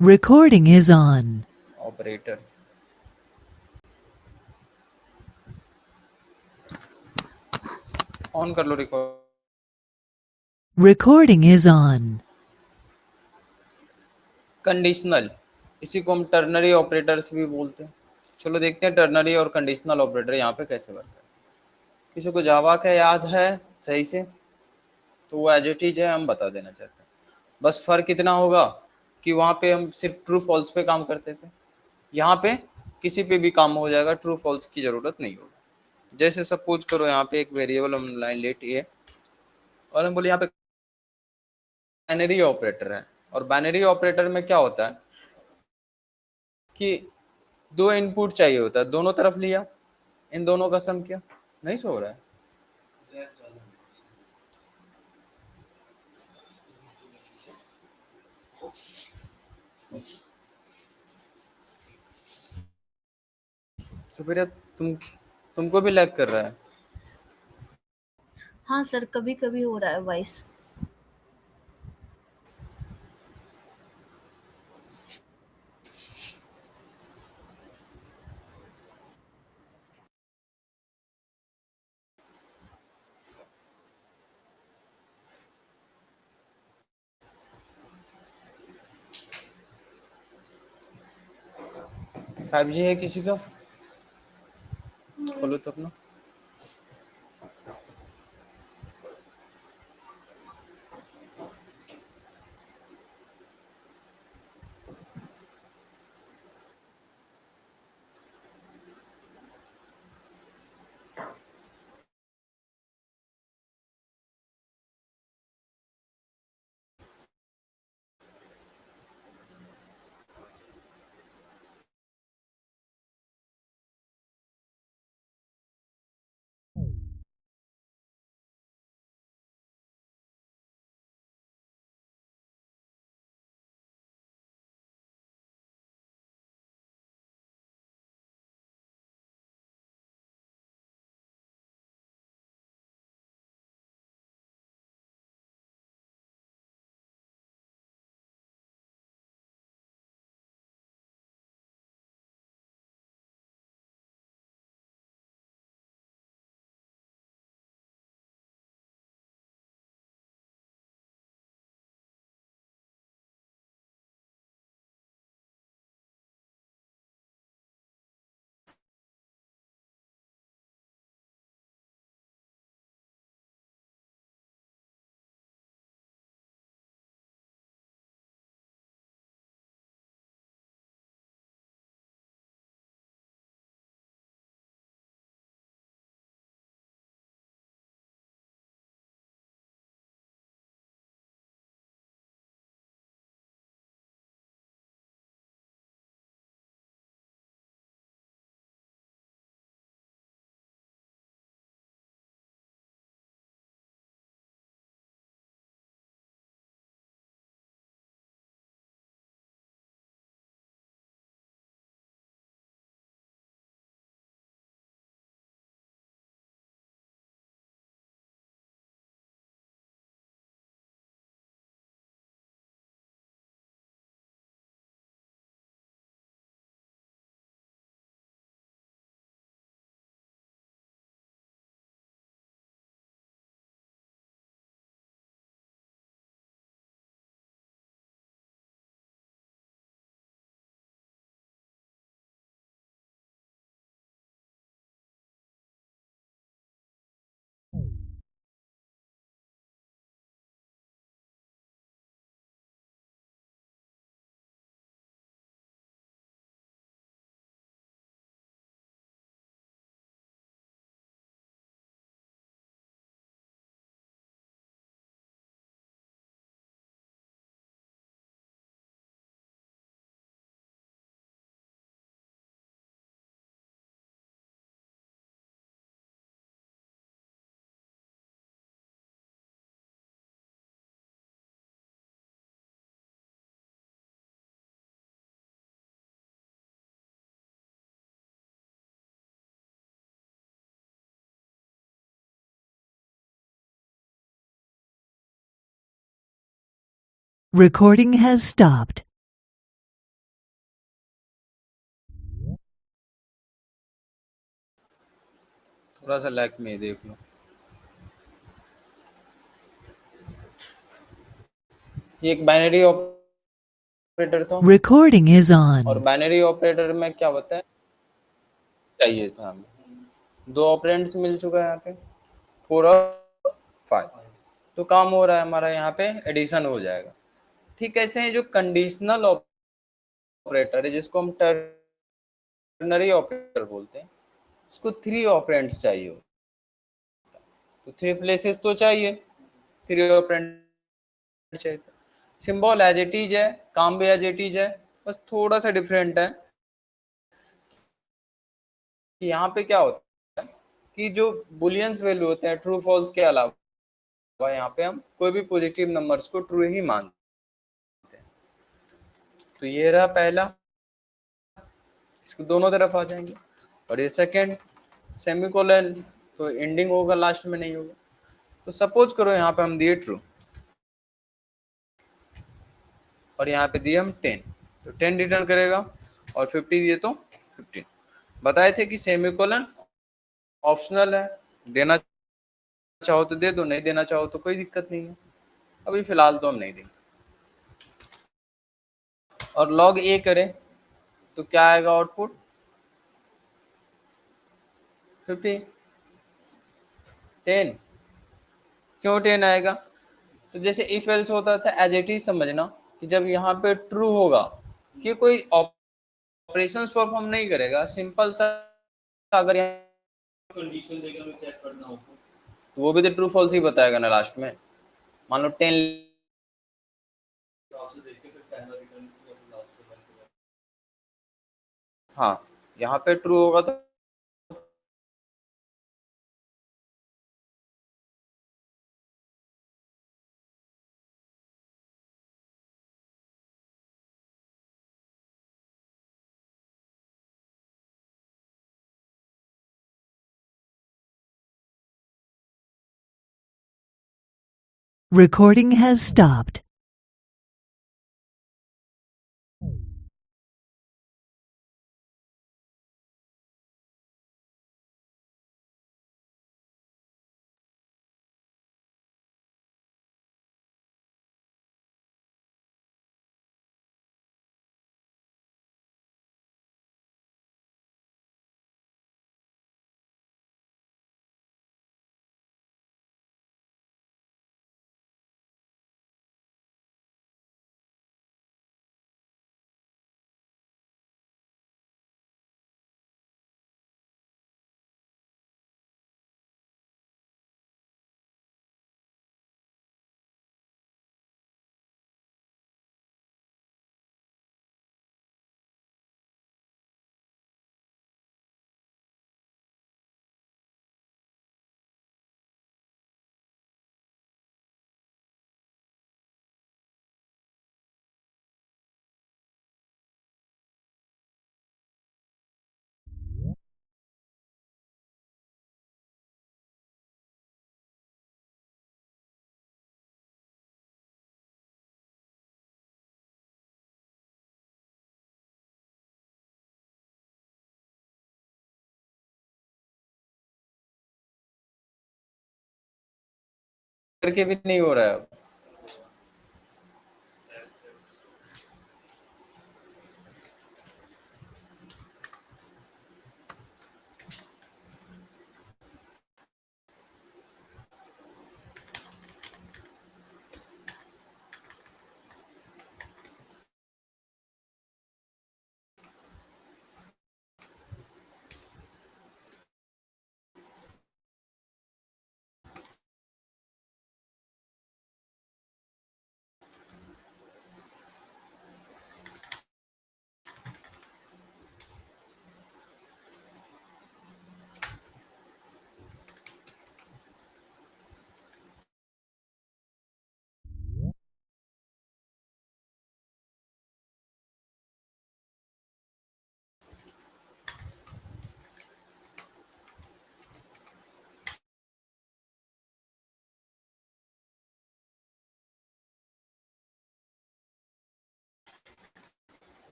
Recording is on. Operator on कर लो record. Recording is on. Conditional, इसी को हम टर्नरी ऑपरेटर्स भी बोलते हैं। चलो देखते हैं टर्नरी और कंडीशनल ऑपरेटर यहाँ पे कैसे वर्क है। किसी को जावा का याद है सही से तो वो एज इट इज है, हम बता देना चाहते हैं। बस फर्क इतना होगा कि वहाँ पे हम सिर्फ ट्रू फॉल्स पे काम करते थे, यहाँ पे किसी पे भी काम हो जाएगा, ट्रू फॉल्स की जरूरत नहीं होगी। जैसे सपोज करो यहाँ पे एक वेरिएबल हम लाइन लेट ए और हम बोले यहाँ पे बाइनरी ऑपरेटर है। और बाइनरी ऑपरेटर में क्या होता है कि दो इनपुट चाहिए होता है, दोनों तरफ लिया, इन दोनों का सम किया। नहीं सो रहा है? सुप्रिया, तुमको भी लैग कर रहा है? हाँ सर, कभी कभी हो रहा है वॉइस। फाइव जी है किसी का? खोलो तो अपना। Recording has stopped. थोड़ा सा लैक में ही देख लो। ये एक बाइनरी ऑपरेटर था, Recording is और on. बाइनरी ऑपरेटर में क्या होता है, चाहिए था हमें, दो ऑपरेंड्स मिल चुका है यहाँ पे 4 और 5, तो काम हो रहा है हमारा, यहाँ पे एडिशन हो जाएगा। ठीक ऐसे ही जो कंडीशनल ऑपरेटर है जिसको हम टर्नरी ऑपरेटर बोलते हैं, इसको 3 ऑपरेंड्स चाहिए हो, तो 3 प्लेसेस तो चाहिए, 3 ऑपरेंड चाहिए। सिंबल एज इट इज है, काम भी एज इट इज है, बस थोड़ा सा डिफरेंट है कि यहाँ पे क्या होता है कि जो बुलियंस वैल्यू होते हैं ट्रू फॉल्स के अलावा, यहाँ पे हम कोई भी पॉजिटिव नंबर्स को ट्रू ही मानते हैं। तो ये रहा पहला, इसको दोनों तरफ आ जाएंगे। और ये सेकंड, सेमीकोलन, तो एंडिंग होगा लास्ट में नहीं होगा। तो सपोज करो यहाँ पे हम दिए ट्रू और यहाँ पे दिए हम 10, तो 10 रिटर्न करेगा, और 50 दिए तो 15। बताए थे कि सेमीकोलन ऑप्शनल है, देना चाहो तो दे दो, नहीं देना चाहो तो कोई दिक्कत नहीं है। अभी फिलहाल तो हम नहीं देंगे। और लॉग ए करें तो क्या आएगा आउटपुट, 50। 10 क्यों 10 आएगा, तो जैसे इफ एल्स होता था एज इट इज समझना कि जब यहाँ पे ट्रू होगा कि कोई ऑपरेशंस परफॉर्म नहीं करेगा, सिंपल सा, अगर यहाँ कंडीशन देगा हमें चेक करना हो तो वो भी तो ट्रू फॉल्स ही बताएगा ना लास्ट में। मान लो 10, हाँ यहाँ पे ट्रू होगा तो Recording has stopped. करके भी नहीं हो रहा है अब।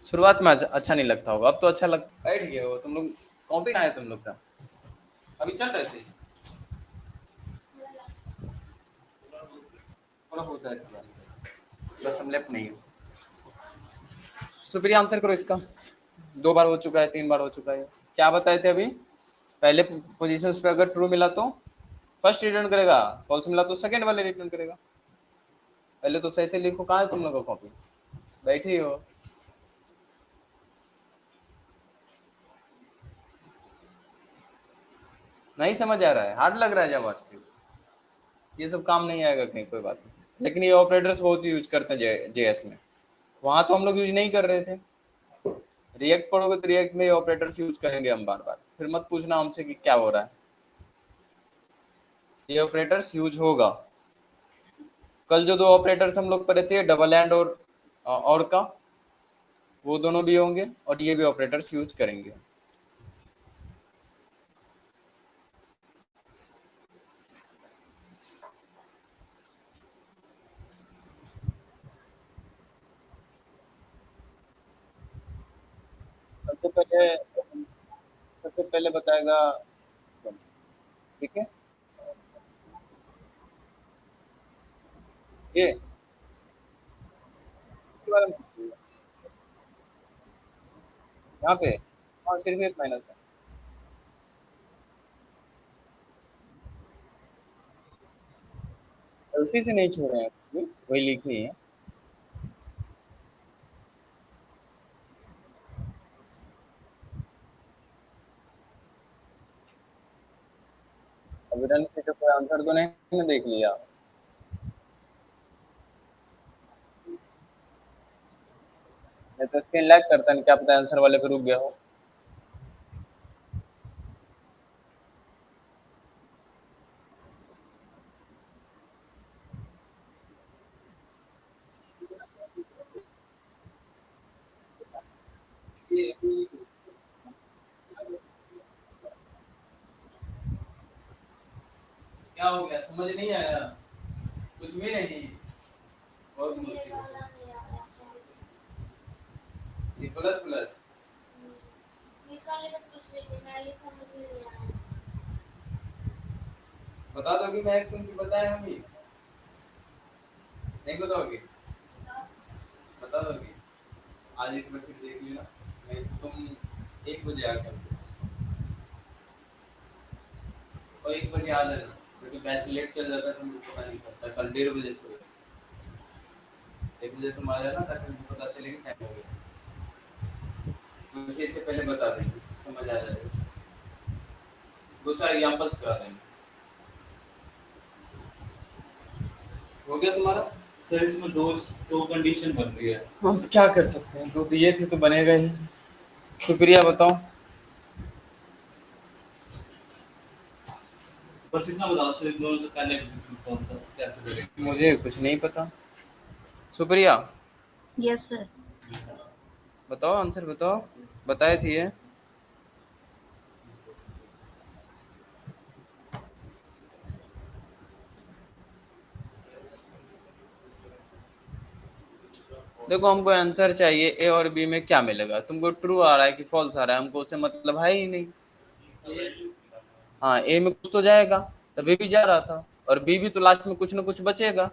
शुरुआत में अच्छा नहीं लगता होगा, अब तो अच्छा लगता है। बैठ गए हो तुम लोग, कॉपी कहाँ है तुम लोग का? अभी चल रहा है सही से? थोड़ा होता है थोड़ा, बस हम लेफ्ट नहीं हो। सुप्रिया आंसर करो इसका। 2 बार हो चुका है, 3 बार हो चुका है। क्या बताए थे अभी? पहले पोजीशंस पे अगर ट्रू मिला तो फर्स्ट रिटर्न करेगा, फॉल्स मिला तो सेकंड वाले रिटर्न करेगा। पहले तो सही से लिखो, कहाँ है तुम लोग का कॉपी? बैठी हो? नहीं समझ आ रहा है, हार्ड लग रहा है जावास्क्रिप्ट? ये सब काम नहीं आएगा कहीं, कोई बात नहीं। लेकिन ये ऑपरेटर्स बहुत यूज करते हैं जेएस में, वहां तो हम लोग यूज नहीं कर रहे थे। रिएक्ट पढ़ोगे तो रिएक्ट में ऑपरेटर्स यूज करेंगे हम बार बार, फिर मत पूछना हमसे कि क्या हो रहा है। ये ऑपरेटर्स यूज होगा। कल जो 2 ऑपरेटर्स हम लोग पढ़े थे, डबल एंड और का, वो दोनों भी होंगे और ये भी ऑपरेटर्स यूज करेंगे। सबसे पहले बताएगा, ठीक है? ये इसके बारे में पूछिएगा। यहाँ पे हाँ, सिर्फ एक माइनस है। गलती से नहीं छोड़े हैं, वही लिखी है। अभी रन पे तो कोई आंसर तो नहीं ना देख लिया? नहीं तो स्क्रीन लैग करता है, क्या पता आंसर वाले पे रुक गया हो। क्या हो गया, समझ नहीं आया? कुछ भी नहीं। बहुत मुश्किल है। ये प्लस प्लस बता दोगी? मैं तुमको बताया हम ही नहीं बताओगे? बता दोगे? आज एक बार फिर देख लेना, नहीं तो तुम 1 बजे आकर हमसे, और 1 बजे आ जाना, क्योंकि बैच लेट चल जाता है तो मुझे पता नहीं चलता। कल 1:30 बजे छोड़े, 1 बजे तुम आ जाना ताकि मुझे पता चले कि टाइम हो गया। मुझे इससे पहले बता देंगे, समझ आ जाएगा। 2-4 एग्जाम्पल्स करा देंगे। हो गया तुम्हारा? सर इसमें दो दो कंडीशन बन रही है। हम क्या कर सकते हैं, 2 दिए थे तो बनेगा ही। शुक्रिया, बताओ। बस इतना बताओ सर, इन दोनों से पहले एग्जीक्यूट कौन सा कैसे करेंगे? मुझे कुछ नहीं पता। Supriya yes sir. बताओ, आंसर बताओ। बताए थे ये। देखो, हमको आंसर चाहिए ए और बी में क्या मिलेगा। तुमको ट्रू आ रहा है कि फॉल्स आ रहा है, हमको उससे मतलब है ही नहीं। हाँ, ए में कुछ तो जाएगा, तभी भी जा रहा था, और बी भी तो लास्ट में कुछ ना कुछ बचेगा।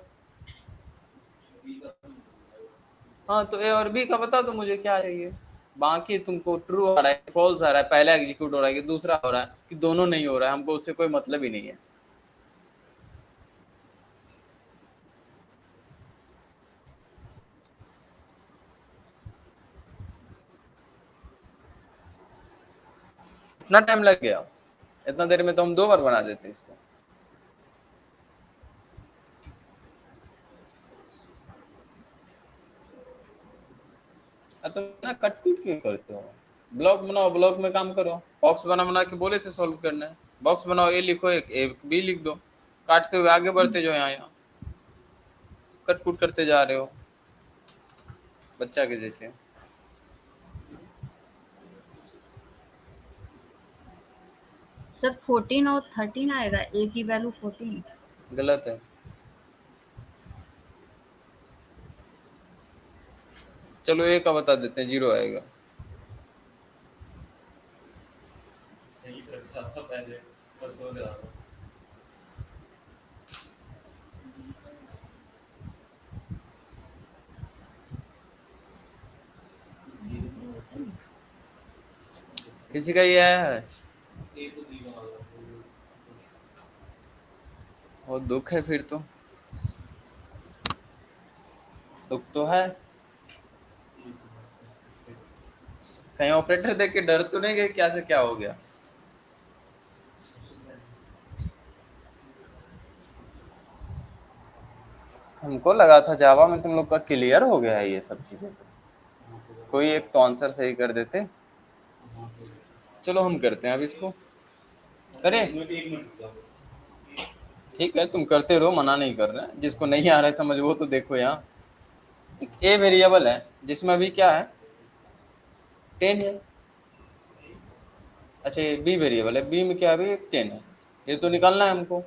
हाँ, तो ए और बी का बता दो मुझे क्या चाहिए। बाकी तुमको ट्रू आ रहा है, फॉल्स आ रहा है, पहला एग्जीक्यूट हो रहा है कि दूसरा हो रहा है कि दोनों नहीं हो रहा है, हमको उससे कोई मतलब ही नहीं है। इतना टाइम लग गया? इतना देर में तो हम 2 बार बना देते इसको। तुम ना कट पीट क्यों करते हो? ब्लॉक बनाओ, ब्लॉक में काम करो। बॉक्स बना बना के बोले थे सॉल्व करना है। बॉक्स बनाओ, ए लिखो, एक बी लिख दो, काटते हुए आगे बढ़ते जो यहाँ कट पुट करते जा रहे हो बच्चा के जैसे। सर 14 और 13 आएगा, ए की वैल्यू 14। गलत है। चलो ए का बता देते हैं, 0 आएगा। सही रखा था पहले, बस हो रहा था। किसी का ये आया है? ये तो नहीं बना रहा। बहुत दुख है फिर तो, दुख तो है। कहीं ऑपरेटर देख के डर तो नहीं गए क्या से क्या हो गया? हमको लगा था जावा में तुम लोग का क्लियर हो गया है ये सब चीजें, कोई एक तो आंसर सही कर देते। चलो हम करते हैं अब इसको, करें? एक मिनट रुक जाओ बस। ठीक है, तुम करते रहो, मना नहीं कर रहे हैं। जिसको नहीं आ रहा है समझ वो तो देखो, यहाँ एक ए वेरिएबल है जिसमें अभी क्या है, 10 है। अच्छा ये बी वेरिएबल है, बी में क्या है अभी 10 है, ये तो निकालना है हमको।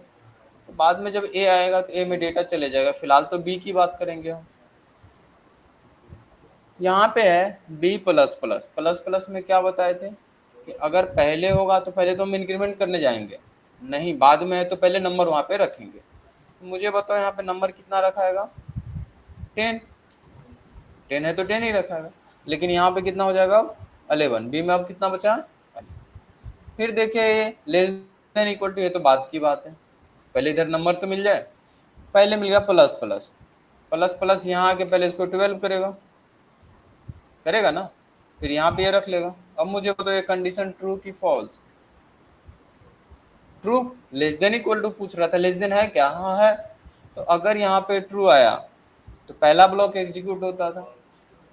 तो बाद में जब ए आएगा तो ए में डेटा चले जाएगा, फिलहाल तो बी की बात करेंगे हम। यहाँ पे है B plus plus, plus plus में क्या बताए थे कि अगर पहले होगा तो पहले तो हम इंक्रीमेंट करने जाएंगे, नहीं बाद में है तो पहले नंबर वहाँ पे रखेंगे। तो मुझे बताओ यहाँ पे नंबर कितना रखाएगा, 10, 10 है तो 10 ही रखाएगा, लेकिन यहाँ पे कितना हो जाएगा अब 11, बी में अब कितना बचा है। फिर देखिए ये लेस देन इक्वल टू, ये तो बात की बात है, पहले इधर नंबर तो मिल जाए। पहले मिल गया प्लस प्लस, प्लस प्लस यहाँ आके पहले इसको 12 करेगा, करेगा ना, फिर यहाँ पे ये रख लेगा। अब मुझे बताओ ये कंडीशन ट्रू की false, true, less than equal to पूछ रहा था, लेस देन है क्या, हाँ है। तो अगर यहाँ पे ट्रू आया तो पहला ब्लॉक एग्जीक्यूट होता था।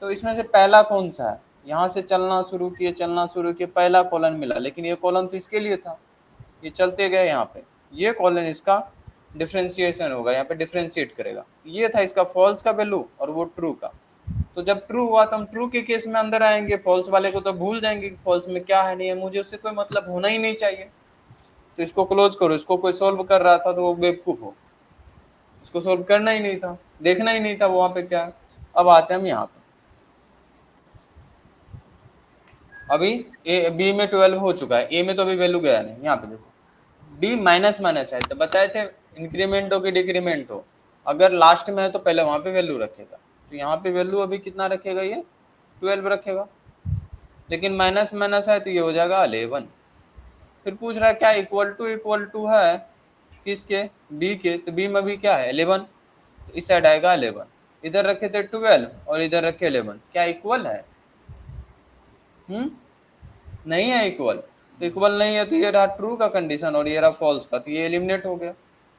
तो इसमें से पहला कौन सा है, यहाँ से चलना शुरू किए, चलना शुरू किए, पहला कॉलन मिला, लेकिन ये कॉलन तो इसके लिए था, ये चलते गए यहाँ पे, ये कॉलन इसका डिफ्रेंशिएशन होगा, यहाँ पे डिफ्रेंशिएट करेगा, ये था इसका फॉल्स का वैल्यू और वो ट्रू का। तो जब ट्रू हुआ तो हम ट्रू के केस में अंदर आएंगे, फॉल्स वाले को तो भूल जाएंगे कि फॉल्स में क्या है नहीं है, मुझे उससे कोई मतलब होना ही नहीं चाहिए। तो इसको क्लोज करो, इसको कोई सोल्व कर रहा था तो वो बेवकूफ हो, इसको सोल्व करना ही नहीं था, देखना ही नहीं था वहां पे क्या है। अब आते हैं हम यहाँ पे, अभी ए बी में 12 हो चुका है, ए में तो अभी वैल्यू गया नहीं, यहाँ पे देखो बी माइनस माइनस है, तो बताए थे इंक्रीमेंट हो कि डिक्रीमेंट हो, अगर लास्ट में है तो पहले वहां पे वैल्यू रखेगा, तो यहाँ पे वैल्यू अभी कितना रखेगा, ये 12 रखेगा, लेकिन माइनस माइनस है तो ये हो जाएगा 11। फिर पूछ रहा है क्या इक्वल टू है किसके, बी के, तो बी में भी क्या है 11, तो इस साइड आएगा 11, इधर रखे थे 12 और इधर रखे 11, क्या इक्वल है, नहीं है इक्वल। तो इक्वल नहीं है तो ये रहा ट्रू का कंडीशन और ये रहा फॉल्स का, तो ये एलिमिनेट हो गया।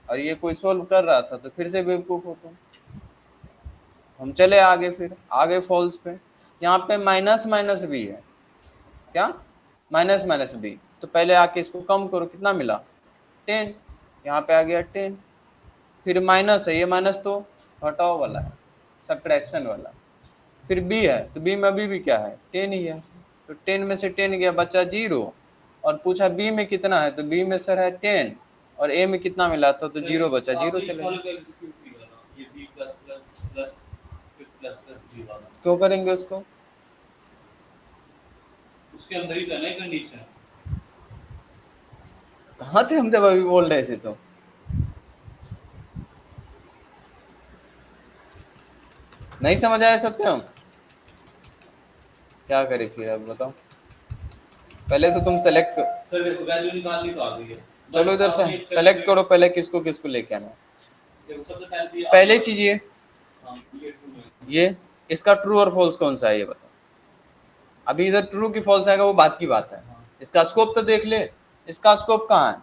और ये कोई सोल्व कर रहा था तो फिर से बेवकूफ हो तुम। हम चले आगे, फिर आगे फॉल्स पे, यहाँ पे माइनस माइनस भी है, क्या माइनस माइनस बी, तो पहले आके इसको कम करो, कितना मिला 10, यहाँ पे आ गया 10, फिर माइनस है, ये माइनस तो घटाओ वाला है, सब्ट्रैक्शन वाला, फिर बी है तो बी में अभी भी क्या है 10 ही है, तो 10 में से 10 गया बचा 0, और पूछा बी में कितना है, तो बी में सर है 10 और ए में कितना मिला था, तो 0 बचा, 0 चलेगा। ये बी प्लस प्लस प्लस फिर प्लस प्लस बी वाला क्यों करेंगे उसको, उसके अंदर ही तो है ना कंडीशन। कहाँ थे हम जब अभी बोल रहे थे, तो नहीं समझ आया सत्यम, क्या करे फिर अब बताओ, पहले तो तुम सेलेक्ट सर देखो वैल्यू निकालनी तो आ गई है, चलो इधर से सेलेक्ट करो पहले किसको किसको लेके आना है। देखो सबसे पहले पहले चीज ये हाँ, ये ट्रू है। ये इसका ट्रू और फॉल्स कौन सा है ये बताओ, अभी इधर ट्रू की फॉल्स आएगा वो बात की बात है, इसका स्कोप तो देख ले, इसका स्कोप कहाँ है,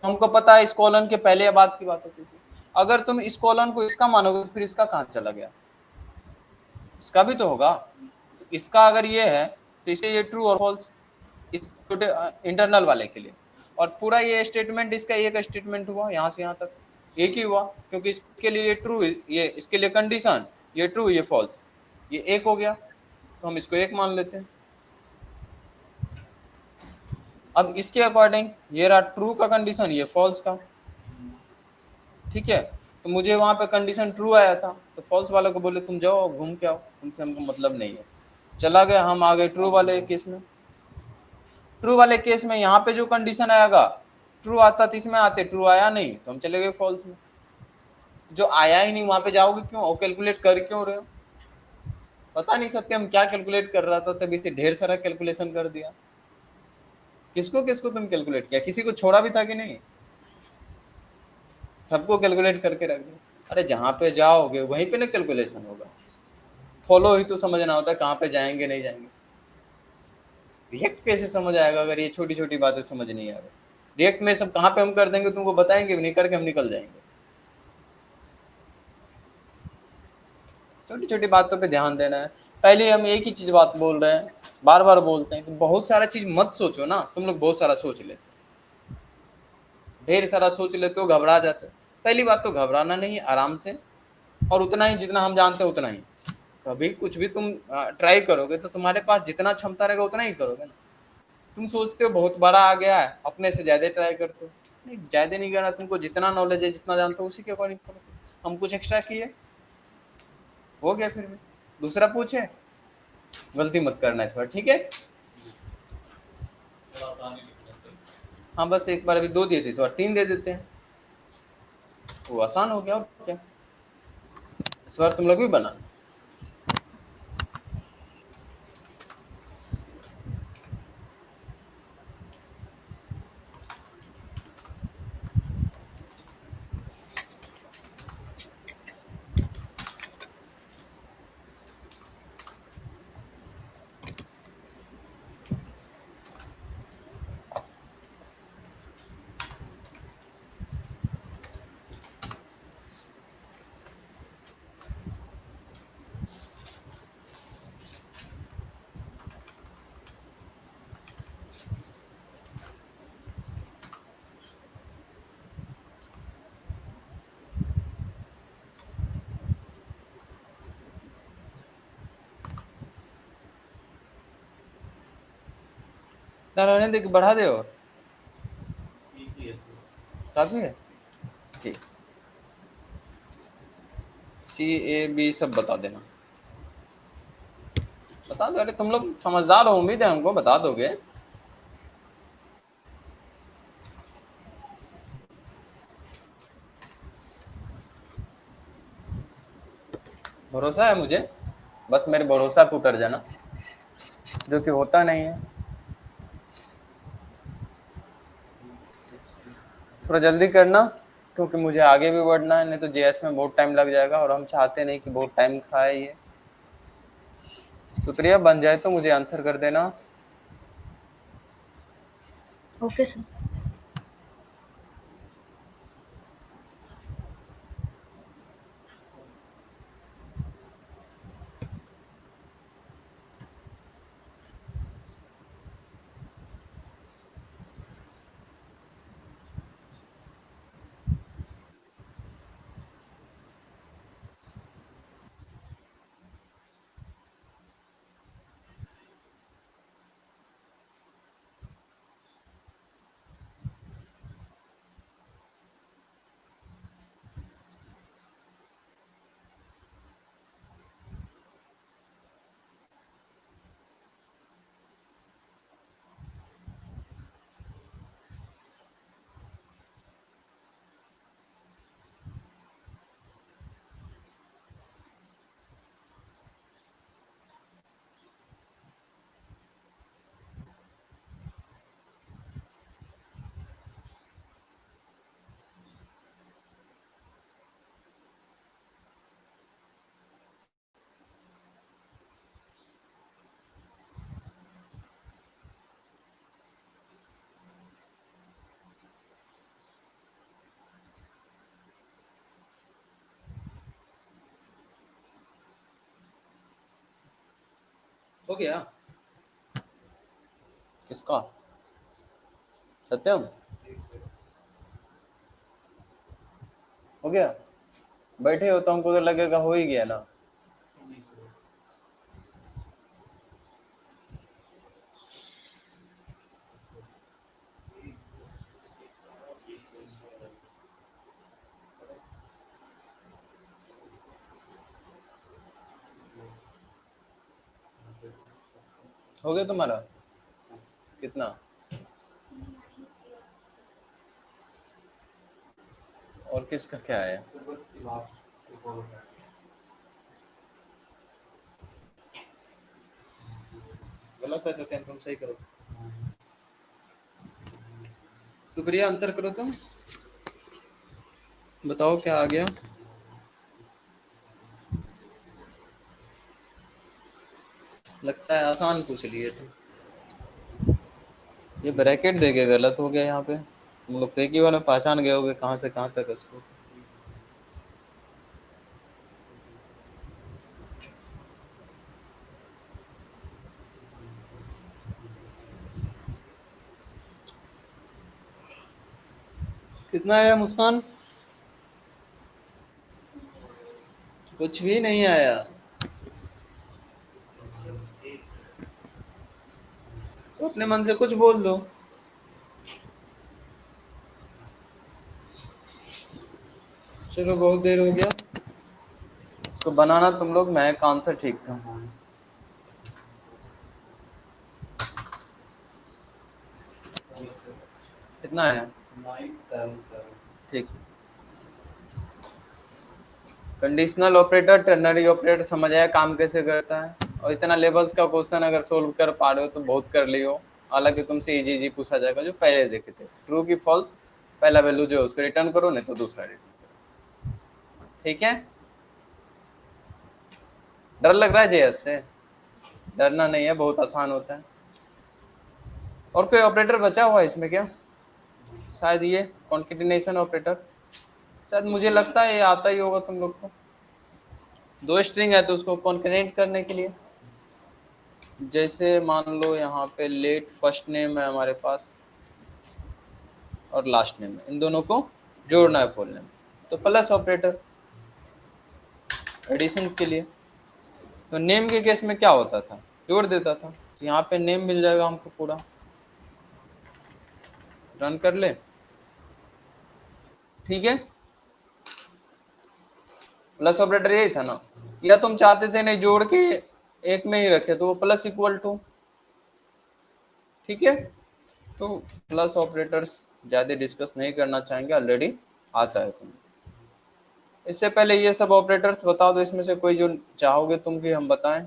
हमको पता है इस कॉलन के पहले बात की बात होती थी, अगर तुम इस कॉलन को इसका मानोगे तो फिर इसका कहाँ चला गया, इसका भी तो होगा, तो इसका अगर ये है तो इससे ये ट्रू और फॉल्स इस छोटे इंटरनल वाले के लिए, और पूरा ये स्टेटमेंट इसका एक स्टेटमेंट हुआ यहाँ से यहाँ तक एक ही हुआ, क्योंकि इसके लिए ये ट्रू, ये इसके लिए कंडीशन ये ट्रू ये फॉल्स, ये एक हो गया तो हम इसको एक मान लेते हैं। अब इसके अकॉर्डिंग ये रहा ट्रू का कंडीशन, ये फॉल्स का, ठीक है, तो मुझे वहां पे कंडीशन ट्रू आया था तो फॉल्स वाले को बोले तुम जाओ घूम के आओ, तुमसे हमको मतलब नहीं है, चला गया, हम आ गए ट्रू वाले केस में। ट्रू वाले केस में यहाँ पे जो कंडीशन आएगा, ट्रू आता तो इसमें आते, ट्रू आया नहीं तो हम चले गए फॉल्स में। जो आया ही नहीं वहां पे जाओगे क्यों, और कैलकुलेट कर क्यों रहे हो? पता नहीं सत्यम क्या कैलकुलेट कर रहा था, तभी से ढेर सारा कैलकुलेशन कर दिया। किसको किसको तुम कैलकुलेट किया, किसी को छोड़ा भी था कि नहीं? सबको कैलकुलेट करके रख दिया। अरे जहाँ पे जाओगे वहीं पे ना कैलकुलेशन होगा, फॉलो ही तो समझना होता है, कहाँ पे जाएंगे नहीं जाएंगे। रिएक्ट कैसे समझ आएगा अगर ये छोटी छोटी बातें समझ नहीं आ रही? रिएक्ट में सब कहाँ पे हम कर देंगे तुमको बताएंगे भी नहीं, करके हम निकल जाएंगे। छोटी छोटी बातों पे ध्यान देना है। पहले हम एक ही चीज बात बोल रहे हैं, बार बार बोलते हैं कि बहुत सारा चीज मत सोचो ना, तुम लोग बहुत सारा सोच लेते हो, ढेर सारा सोच लेते हो, घबरा जाते हो। पहली बात तो घबराना नहीं, आराम से, और उतना ही जितना हम जानते हैं उतना ही। कभी कुछ भी तुम ट्राई करोगे तो तुम्हारे पास जितना क्षमता रहेगा उतना ही करोगे ना। तुम सोचते हो बहुत बड़ा आ गया है, अपने से ज्यादा ट्राई करते हो, नहीं ज्यादा नहीं करना, तुमको जितना नॉलेज है जितना जानते हो उसी के अकॉर्डिंग करो। हम कुछ एक्स्ट्रा किए, हो गया। फिर भी दूसरा पूछे, गलती मत करना इस बार, ठीक है? थोड़ा आसान ही लिखना सर। हाँ बस एक बार, अभी 2 दिए थे, इस बार 3 दे देते हैं, वो आसान हो गया। और क्या, इस बार तुम लोग भी बना। ना रहने दे कि बढ़ा दे, और ठीक ही है सर। काफी है। ठीक, CAB सब बता देना, बता दो। अरे तुम लोग समझदार हो, उम्मीद है हमको बता दोगे। भरोसा है मुझे, बस मेरे भरोसा पे उतर जाना, जो कि होता नहीं है। थोड़ा जल्दी करना, क्योंकि मुझे आगे भी बढ़ना है, नहीं तो JS में बहुत टाइम लग जाएगा, और हम चाहते नहीं कि बहुत टाइम खाए ये। शुक्रिया, बन जाए तो मुझे आंसर कर देना। Okay sir. हो गया? किसका? सत्यम? ठीक सर। हो गया? बैठे हो तो हमको तो लगेगा हो ही गया ना। नहीं सर। हो गया तुम्हारा कितना? और किसका क्या है? सर बस लास्ट रिकॉर्ड है। गलत है सत्यन, तुम सही करो। सुप्रिया आंसर करो तुम, बताओ क्या आ गया। लगता है आसान पूछ लिए थे। ये ब्रैकेट देके गलत हो गया यहाँ पे। तुम लोग तो एक ही बार में पहचान गए होगे कहाँ से कहाँ तक इसको। कितना आया मुस्कान? कुछ भी नहीं आया। तो अपने मन से कुछ बोल दो। चलो बहुत देर हो गया, इसको बनाना तुम लोग, मैं एक आंसर ठीक था। कितना है? 977। ठीक। कंडीशनल ऑपरेटर टर्नरी ऑपरेटर समझ आया काम कैसे करता है। और इतना लेवल्स का क्वेश्चन अगर सोल्व कर पा रहे हो तो बहुत कर लियो। हालांकि तुमसे इजी इजी पूछा जाएगा जो पहले देखे थे। ट्रू की फॉल्स, पहला वैल्यू जो है उसको रिटर्न करो, नहीं तो दूसरा रिटर्न करो। ठीक है, डर लग रहा है जेएस से? डरना नहीं है, बहुत आसान होता है। और कोई ऑपरेटर बचा हुआ है इसमें क्या? शायद ये कॉन्केटिनेशन ऑपरेटर, शायद मुझे लगता है ये आता ही होगा तुम लोग को। दो स्ट्रिंग है तो उसको कॉन्केटेनेट करने के लिए, जैसे मान लो यहाँ पे लेट फर्स्ट नेम है हमारे पास और लास्ट नेम है, इन दोनों को जोड़ना है फुल नेम, तो प्लस ऑपरेटर एडिशन के लिए। तो नेम के केस में क्या होता था, जोड़ देता था। यहाँ पे नेम मिल जाएगा हमको पूरा, रन कर ले। ठीक है, प्लस ऑपरेटर यही था ना, या तुम चाहते थे नहीं जोड़ के एक में ही रखे तो वो प्लस इक्वल टू। ठीक है, तो प्लस ऑपरेटर्स ज़्यादा डिस्कस नहीं करना चाहेंगे, ऑलरेडी आता है तुम्हें। इससे पहले ये सब ऑपरेटर्स बता दो, इसमें से कोई जो चाहोगे तुम कि हम बताएं।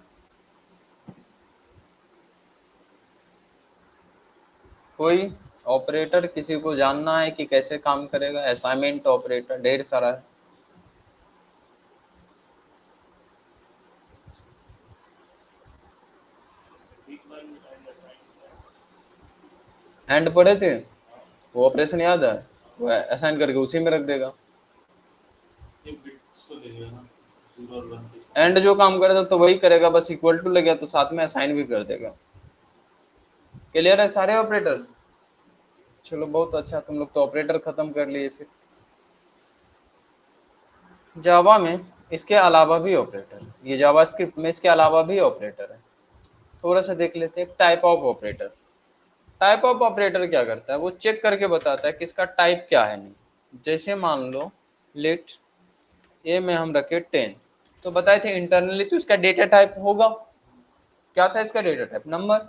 कोई ऑपरेटर किसी को जानना है कि कैसे काम करेगा? असाइनमेंट ऑपरेटर ढेर सारा है। एंड पढ़े थे, वो ऑपरेशन याद है, वो असाइन करके उसी में रख देगा। ये बिट्स को ले लेना 0 और 1 के साथ। एंड जो काम करेगा तो वही करेगा, बस इक्वल टू लग गया तो साथ में असाइन भी कर देगा। क्लियर है सारे ऑपरेटर्स? चलो बहुत अच्छा, तुम लोग तो ऑपरेटर खत्म कर लिए। फिर जावा में इसके अलावा भी ऑपरेटर, ये जावास्क्रिप्ट में इसके अलावा भी ऑपरेटर है। थोड़ा सा देख लेते हैं। Type of operator, type of operator क्या करता है, वो चेक करके बताता है कि इसका टाइप क्या है। नहीं, जैसे मान लो लेट ए में हम रखे 10, तो बताए थे इंटरनली तो इसका डेटा टाइप होगा, क्या था इसका डेटा टाइप, नंबर।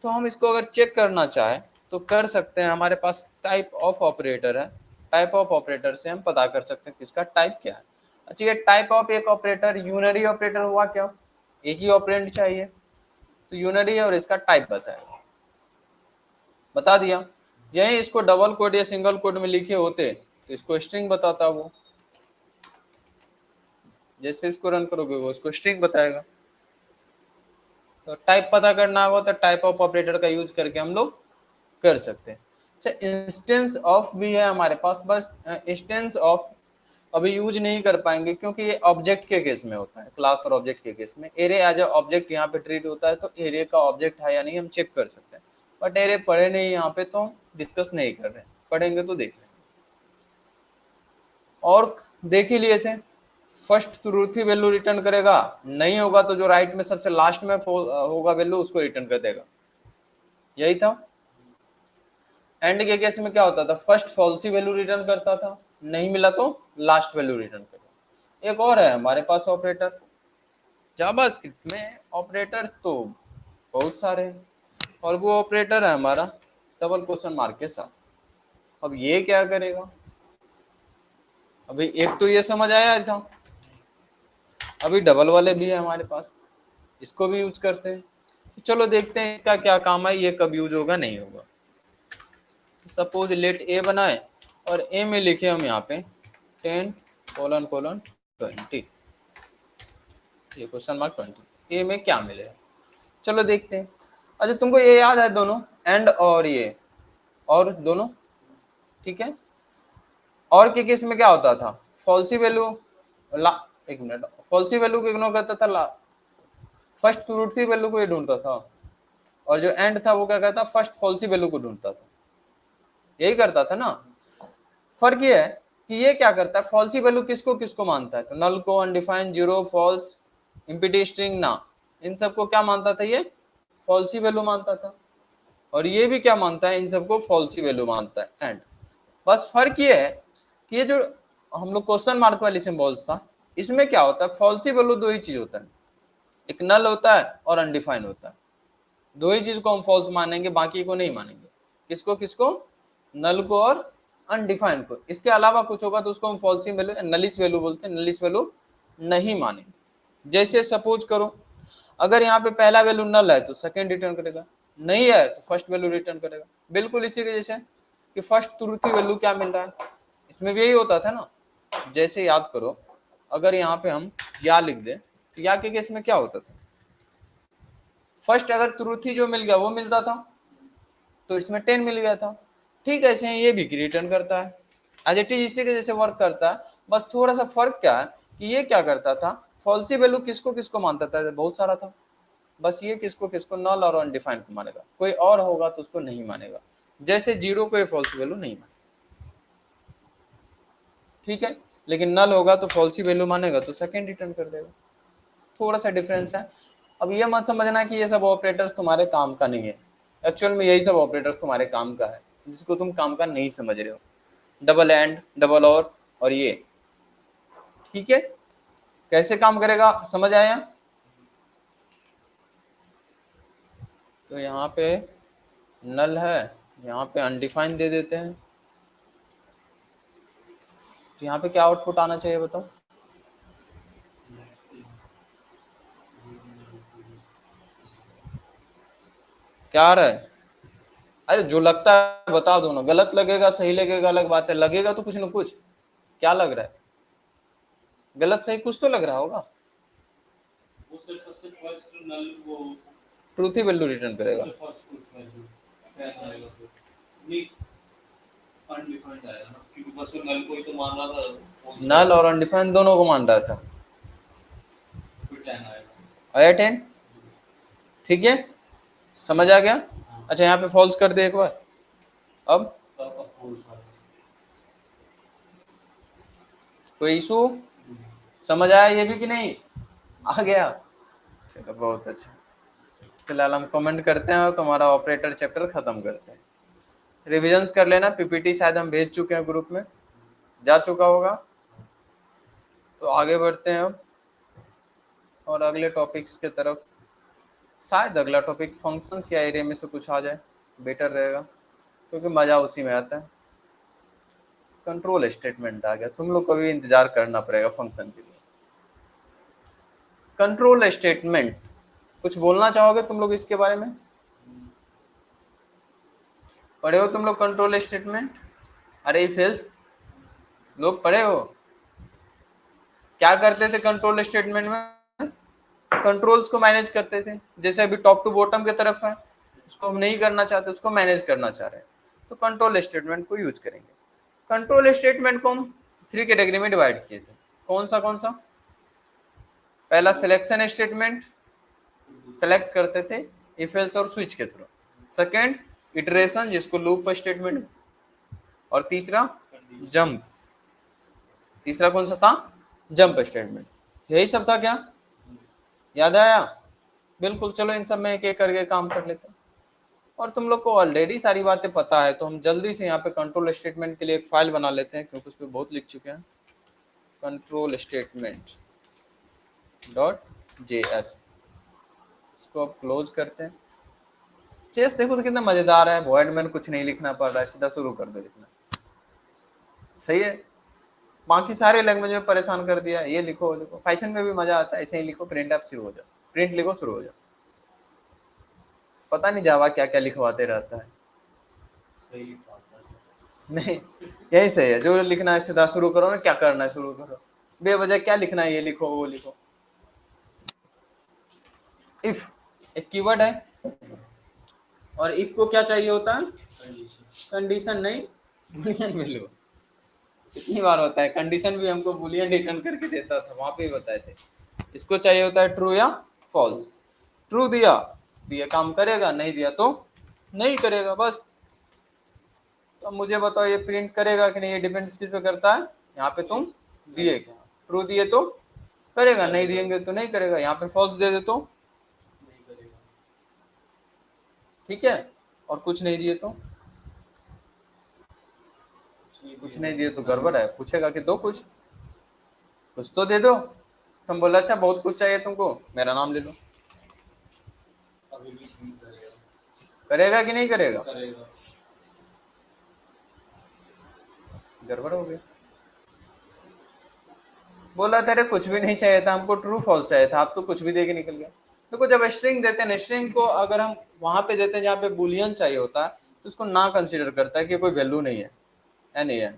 तो हम इसको अगर चेक करना चाहे तो कर सकते हैं, हमारे पास टाइप ऑफ ऑपरेटर है। टाइप ऑफ ऑपरेटर से हम पता कर सकते हैं किसका टाइप क्या है। अच्छा, ये टाइप ऑफ एक ऑपरेटर यूनरी ऑपरेटर हुआ क्या? एक ही ऑपरेंड चाहिए तो यूनरी है, और इसका टाइप बताएगा, बता दिया। यही इसको डबल कोड या सिंगल कोड में लिखे होते तो इसको स्ट्रिंग बताता वो। जैसे इसको रन करोगे वो इसको स्ट्रिंग बताएगा। तो टाइप पता करना होगा तो टाइप ऑफ ऑपरेटर का यूज करके हम लोग कर सकते हैं। अच्छा, इंस्टेंस ऑफ भी है हमारे पास, बस इंस्टेंस ऑफ अभी यूज नहीं कर पाएंगे क्योंकि ये ऑब्जेक्ट के केस में होता है, क्लास और ऑब्जेक्ट के केस में। एरे एज अ ऑब्जेक्ट यहाँ पे ट्रीट होता है, तो एरे का ऑब्जेक्ट है या नहीं हम चेक कर सकते हैं। बट एरे पढ़े नहीं यहाँ पे तो डिस्कस नहीं कर रहे हैं, पढ़ेंगे तो देख लेंगे। और देख ही लिए थे, फर्स्ट ट्रूथ ही वैल्यू रिटर्न करेगा, नहीं होगा तो जो राइट में सबसे लास्ट में होगा वैल्यू उसको रिटर्न कर देगा, यही था। एंड के केस में क्या होता था, फर्स्ट फॉल्स ही वैल्यू रिटर्न करता था, नहीं मिला तो लास्ट वैल्यू रिटर्न करेगा। एक और है हमारे पास ऑपरेटर, जावास्क्रिप्ट में ऑपरेटर्स तो बहुत सारे हैं, और वो ऑपरेटर है हमारा डबल क्वेश्चन मार्क के साथ। अब ये क्या करेगा, अभी एक तो ये समझ आया था, अभी डबल वाले भी है हमारे पास, इसको भी यूज करते हैं। तो चलो देखते हैं इसका क्या काम है, ये कब यूज होगा नहीं होगा। सपोज लेट ए बनाए और ए में लिखे हम यहाँ पे 10::20, ये क्वेश्चन मार्क 20, ए में क्या मिलेगा, चलो देखते हैं। अच्छा तुमको ये याद है दोनों एंड और ये और दोनों, ठीक है। और के केस में क्या होता था, फॉल्सी वैल्यू एक मिनट, फॉल्सी वैल्यू को इग्नोर करता था, फर्स्ट ट्रूथी वैल्यू को ये ढूंढता था, और जो एंड था वो क्या करता, फर्स्ट फॉल्सी वैल्यू को ढूंढता था, यही करता था ना। फर्क ये है कि ये क्या करता है, फॉल्सी वैल्यू किसको किसको मानता है, तो नल को, undefined, zero, false, empty string ना, इन सबको क्या मानता था, ये फॉल्सी वैल्यू मानता था। और ये भी क्या मानता है, इन सबको फॉल्सी वैल्यू मानता है एंड। बस फर्क ये है कि ये जो हम लोग क्वेश्चन मार्क वाली सिंबल्स था, इसमें क्या होता है, फॉल्सी वैल्यू दो ही चीज होता है, एक नल होता है और अनडिफाइंड होता है। दो ही चीज को हम फॉल्स मानेंगे, बाकी को नहीं मानेंगे। किसको किसको, नल को और अनडिफाइंड को। इसके अलावा कुछ होगा तो उसको हम फॉल्सी वैल्यू, नलिस वैल्यू बोलते हैं, नलिस वैल्यू नहीं मानेंगे। जैसे सपोज करो, अगर यहाँ पे पहला वैल्यू नल है तो सेकंड रिटर्न करेगा, नहीं है तो फर्स्ट वैल्यू रिटर्न करेगा। बिल्कुल इसी के जैसे कि फर्स्ट ट्रूथी वैल्यू क्या मिल रहा है, इसमें भी यही होता था ना। जैसे याद करो, अगर यहाँ पे हम या लिख दे तो या के केस में क्या होता था, फर्स्ट अगर ट्रूथी जो मिल गया वो मिलता था, तो इसमें 10 मिल गया था। ठीक है, ऐसे ये भी रिटर्न करता है, एज इट इज इसी के जैसे वर्क करता है। बस थोड़ा सा फर्क क्या है कि ये क्या करता था, फॉल्सी वैल्यू किसको किसको मानता था, बहुत सारा था। बस ये किसको किसको, नल और अनडिफाइंड को मानेगा, कोई और होगा तो उसको नहीं मानेगा। जैसे जीरो को ये फॉल्सी वैल्यू नहीं मानेगा, ठीक है, लेकिन नल होगा तो फॉल्सी वैल्यू मानेगा तो सेकंड रिटर्न कर देगा। थोड़ा सा डिफरेंस है। अब ये मत समझना कि ये सब ऑपरेटर्स तुम्हारे काम का नहीं है, एक्चुअल में यही सब ऑपरेटर्स तुम्हारे काम का है, जिसको तुम काम का नहीं समझ रहे हो। डबल एंड, डबल और ये, ठीक है, कैसे काम करेगा समझ आया। तो यहाँ पे नल है, यहाँ पे अनडिफाइंड दे देते हैं, तो यहाँ पे क्या आउटपुट आना चाहिए बताओ, क्या आ रहा है। अरे जो लगता है बता दो ना, गलत लगेगा सही लगेगा अलग बात है, लगेगा तो कुछ ना कुछ। क्या लग रहा है, गलत सही कुछ तो लग रहा होगा। वो सर सबसे फर्स्ट नल वो ट्रूथ ही वैल्यू रिटर्न करेगा, फर्स्ट ट्रूथ वैल्यू 10 आएगा सर, नहीं अनडिफाइंड आएगा ना, क्योंकि बस वो नल को ही तो मान रहा था, नल और अनडिफाइंड दोनों को मान रहा था, फिर 10 आएगा। आया 10, ठीक है, समझ आ गया। अच्छा यहाँ पे फॉल्स कर दे एक बार, अब तब फॉल्स कोई इशू समझ आया ये भी कि नहीं, आ गया, चलो बहुत अच्छा। फिलहाल हम कमेंट करते हैं और तुम्हारा ऑपरेटर चैप्टर खत्म करते हैं। रिविजन्स कर लेना, पीपीटी शायद हम भेज चुके हैं ग्रुप में, जा चुका होगा। तो आगे बढ़ते हैं अब और अगले टॉपिक्स के तरफ। शायद अगला टॉपिक फंक्शंस या एरिया में से कुछ आ जाए, बेटर रहेगा, क्योंकि मज़ा उसी में आता है। कंट्रोल स्टेटमेंट आ गया, तुम लोग को भी इंतजार करना पड़ेगा फंक्शन के लिए। कंट्रोल स्टेटमेंट, कुछ बोलना चाहोगे तुम लोग इसके बारे में, पढ़े हो तुम लोग कंट्रोल स्टेटमेंट, अरे इफ एल्स लोग पढ़े हो, क्या करते थे कंट्रोल स्टेटमेंट में, कंट्रोल्स को मैनेज करते थे। जैसे अभी टॉप टू बॉटम की तरफ है, उसको हम नहीं करना चाहते, उसको मैनेज करना चाह रहे हैं, तो कंट्रोल स्टेटमेंट को यूज करेंगे। कंट्रोल स्टेटमेंट को हम 3 कैटेगरी में डिवाइड किए थे, कौन सा, पहला सिलेक्शन स्टेटमेंट, सेलेक्ट करते थे इफ एल्स और स्विच के थ्रू। सेकेंड इटरेशन, जिसको लूप स्टेटमेंट, और तीसरा जंप, तीसरा कौन सा था, जंप स्टेटमेंट। यही सब था क्या, याद आया, बिल्कुल। चलो इन सब में एक एक करके काम कर लेते हैं। और तुम लोग को ऑलरेडी सारी बातें पता है, तो हम जल्दी से यहाँ पे कंट्रोल स्टेटमेंट के लिए एक फाइल बना लेते हैं, क्योंकि उस पर बहुत लिख चुके हैं। कंट्रोल स्टेटमेंट .js, इसको अब क्लोज करते हैं। चेस देखो तो कितना मजेदार है, वॉइड में कुछ नहीं लिखना पड़ रहा है, सीधा शुरू कर दो लिखना, सही है। बाकी सारे लैंग्वेज में परेशान कर दिया, ये लिखो वो लिखो। पाइथन में भी मजा आता है, ऐसे ही लिखो, प्रिंट आप शुरू हो जाओ, प्रिंट लिखो शुरू हो जाओ। पता नहीं जावा क्या क्या लिखवाते रहता है। सही बात है। नहीं, यही सही है, जो लिखना है सीधा शुरू करो ना, क्या करना है शुरू करो, बेवजह क्या लिखना है, ये लिखो वो लिखो। इफ एक कीवर्ड है, और इफ को क्या चाहिए होता है, कंडीशन। कंडीशन नहीं, बुलियन वैल्यू। कितनी बार होता है, कंडीशन भी हमको बुलियन रिटर्न करके देता था, वहां पे भी बताए थे। इसको चाहिए होता है ट्रू या फॉल्स। ट्रू दिया तो ये काम करेगा, नहीं दिया तो नहीं करेगा, बस। तो मुझे बताओ ये प्रिंट करेगा कि नहीं, ये डिपेंड किस पे करता है, यहाँ पे तुम दिए क्या, ट्रू दिए तो करेगा, नहीं दिएंगे तो नहीं करेगा। यहाँ पे फॉल्स दे दे तो नहीं करेगा। ठीक है, और कुछ नहीं दिए तो, कुछ नहीं दिए तो गड़बड़ है, पूछेगा कि दो कुछ तो दे दो। हम बोला अच्छा बहुत कुछ चाहिए तुमको, मेरा नाम ले लो। अभी भी प्रिंट करेगा। करेगा कि नहीं करेगा, करेगा। गड़बड़ हो गया। बोला तेरे कुछ भी नहीं चाहिए था, हमको ट्रू फॉल्स चाहिए था, आप तो कुछ भी दे के निकल गया। देखो जब स्ट्रिंग देते हैं, स्ट्रिंग को अगर हम वहां पे देते हैं जहाँ पे बुलियन चाहिए होता है, तो उसको ना कंसीडर करता है कि कोई वैल्यू नहीं है, नहीं है,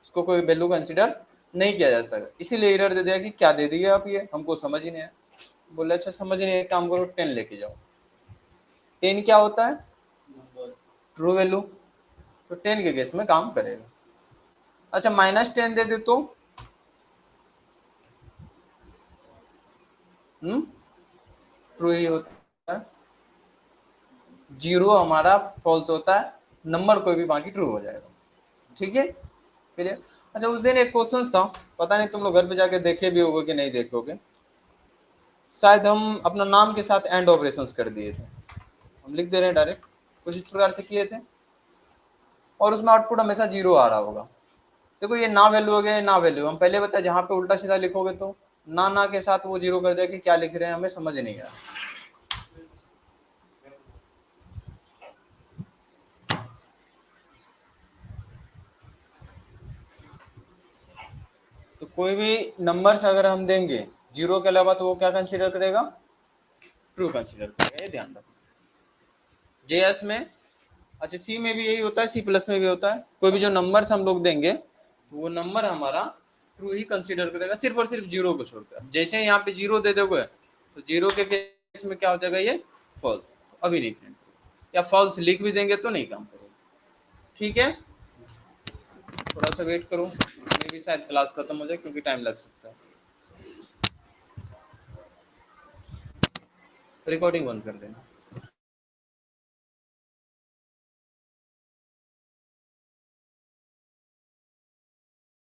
उसको कोई वैल्यू कंसीडर नहीं किया जाता है। इसीलिए एरर दे दिया कि क्या दे दिए आप, ये हमको समझ ही नहीं आया। बोले अच्छा समझ नहीं, एक काम करो 10 लेके जाओ। 10 क्या होता है, नंबर। ट्रू वैल्यू, तो 10 के केस में काम करेगा। अच्छा -10 दे दे तो ट्रू ही होता है, 0 हमारा फॉल्स होता है, नंबर कोई भी बाकी ट्रू हो जाएगा। ठीक है, क्लियर। अच्छा उस दिन एक क्वेश्चन था, पता नहीं तुम लोग घर पे जाके देखे भी होगे कि नहीं देखोगे, शायद हम अपना नाम के साथ एंड ऑपरेशंस कर दिए थे, हम लिख दे रहे हैं डायरेक्ट, कुछ इस प्रकार से किए थे, और उसमें आउटपुट हमेशा 0 आ रहा होगा। देखो ये ना वैल्यू हो गया, ना वैल्यू, हम पहले बताए जहाँ पे उल्टा सीधा लिखोगे तो ना के साथ वो 0 कर देगा कि क्या लिख रहे हैं, हमें समझ नहीं आ रहा। तो कोई भी नंबर्स अगर हम देंगे 0 के अलावा, तो वो क्या कंसीडर करेगा, ट्रू कंसीडर करेगा, ये ध्यान रखो। JS में, अच्छा C में भी यही होता है, C+ में भी होता है, कोई भी जो नंबर्स हम लोग देंगे वो नंबर हमारा ट्रू ही कंसीडर करेगा, सिर्फ और सिर्फ 0 को छोड़कर। जैसे यहाँ पे 0 दे दोगे तो 0 के केस में क्या हो जाएगा, ये फॉल्स, अभी नहीं प्रिंट, या फॉल्स लिख भी देंगे तो नहीं काम करेगा। ठीक है, थोड़ा सा वेट करो, मे भी शायद क्लास खत्म हो जाए क्योंकि टाइम लग सकता है। रिकॉर्डिंग बंद कर देना।